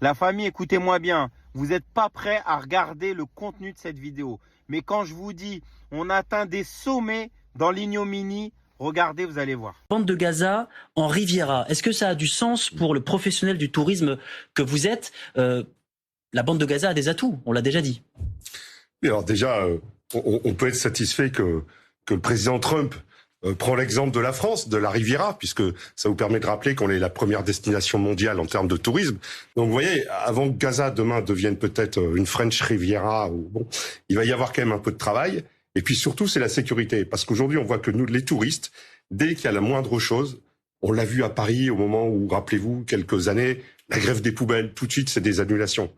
La famille, écoutez-moi bien, vous n'êtes pas prêt à regarder le contenu de cette vidéo. Mais quand je vous dis, on atteint des sommets dans l'ignominie, regardez, vous allez voir. Bande de Gaza en Riviera. Est-ce que ça a du sens pour le professionnel du tourisme que vous êtes? La bande de Gaza a des atouts, on l'a déjà dit. Et alors déjà, on peut être satisfait que le président Trump prend l'exemple de la France, de la Riviera, puisque ça vous permet de rappeler qu'on est la première destination mondiale en termes de tourisme. Donc vous voyez, avant que Gaza demain devienne peut-être une French Riviera, bon, il va y avoir quand même un peu de travail. Et puis surtout, c'est la sécurité, parce qu'aujourd'hui, on voit que nous, les touristes, dès qu'il y a la moindre chose, on l'a vu à Paris au moment où, rappelez-vous, quelques années, la grève des poubelles, tout de suite, c'est des annulations.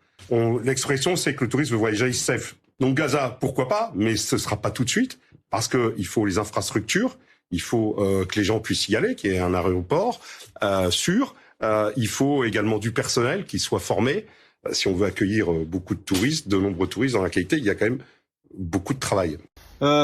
L'expression, c'est que le tourisme voyage safe. Donc Gaza, pourquoi pas, mais ce sera pas tout de suite, parce que il faut les infrastructures, il faut que les gens puissent y aller, qu'il y ait un aéroport sûr. Il faut également du personnel qui soit formé. Si on veut accueillir beaucoup de touristes, de nombreux touristes dans la qualité, il y a quand même beaucoup de travail.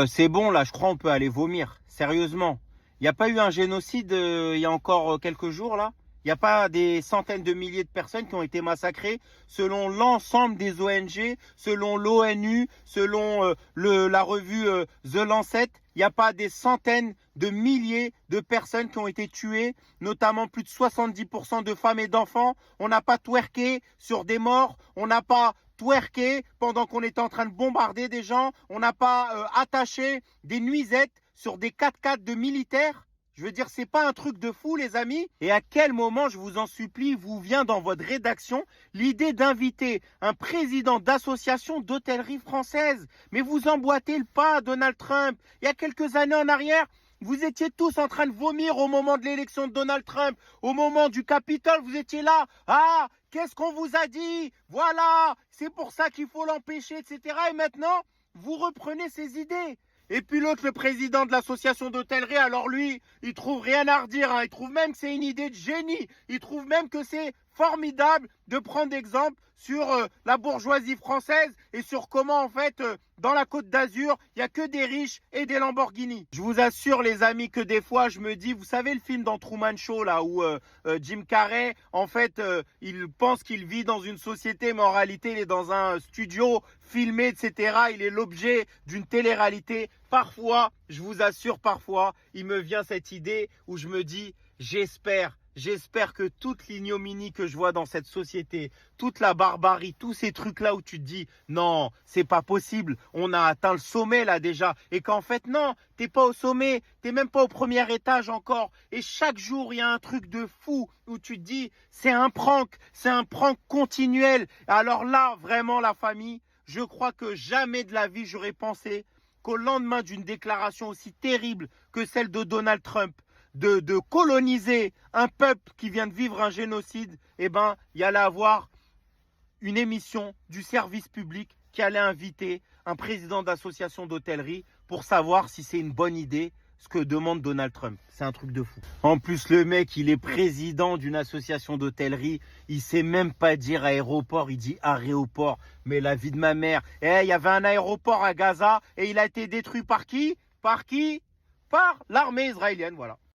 C'est bon, là, je crois on peut aller vomir. Sérieusement. Il n'y a pas eu un génocide il y a encore quelques jours, là? Il n'y a pas des centaines de milliers de personnes qui ont été massacrées selon l'ensemble des ONG, selon l'ONU, selon la revue The Lancet. Il n'y a pas des centaines de milliers de personnes qui ont été tuées, notamment plus de 70% de femmes et d'enfants. On n'a pas twerké sur des morts, on n'a pas twerké pendant qu'on était en train de bombarder des gens, on n'a pas attaché des nuisettes sur des 4x4 de militaires. Je veux dire, c'est pas un truc de fou, les amis. Et à quel moment, je vous en supplie, vous vient dans votre rédaction l'idée d'inviter un président d'association d'hôtellerie française? Mais vous emboîtez le pas, Donald Trump. Il y a quelques années en arrière, vous étiez tous en train de vomir au moment de l'élection de Donald Trump. Au moment du Capitole, vous étiez là. Ah, qu'est-ce qu'on vous a dit? Voilà, c'est pour ça qu'il faut l'empêcher, etc. Et maintenant, vous reprenez ces idées. Et puis l'autre, le président de l'association d'hôtellerie, alors lui, il trouve rien à redire, hein. Il trouve même que c'est une idée de génie. Il trouve même que c'est formidable de prendre exemple sur la bourgeoisie française et sur comment, en fait, dans la Côte d'Azur, il n'y a que des riches et des Lamborghini. Je vous assure, les amis, que des fois, je me dis, vous savez le film dans Truman Show, là, où Jim Carrey, en fait, il pense qu'il vit dans une société, mais en réalité, il est dans un studio filmé, etc. Il est l'objet d'une télé-réalité. Parfois, je vous assure, parfois, il me vient cette idée où je me dis, j'espère que toute l'ignominie que je vois dans cette société, toute la barbarie, tous ces trucs-là où tu te dis, non, c'est pas possible, on a atteint le sommet là déjà. Et qu'en fait, non, t'es pas au sommet, t'es même pas au premier étage encore. Et chaque jour, il y a un truc de fou où tu te dis, c'est un prank continuel. Alors là, vraiment, la famille, je crois que jamais de la vie, j'aurais pensé qu'au lendemain d'une déclaration aussi terrible que celle de Donald Trump, de coloniser un peuple qui vient de vivre un génocide, eh ben, il y allait avoir une émission du service public qui allait inviter un président d'association d'hôtellerie pour savoir si c'est une bonne idée ce que demande Donald Trump. C'est un truc de fou. En plus, le mec, il est président d'une association d'hôtellerie. Il sait même pas dire aéroport, il dit aéroport. Mais la vie de ma mère. Il y avait un aéroport à Gaza et il a été détruit par qui? Par qui? Par l'armée israélienne, voilà.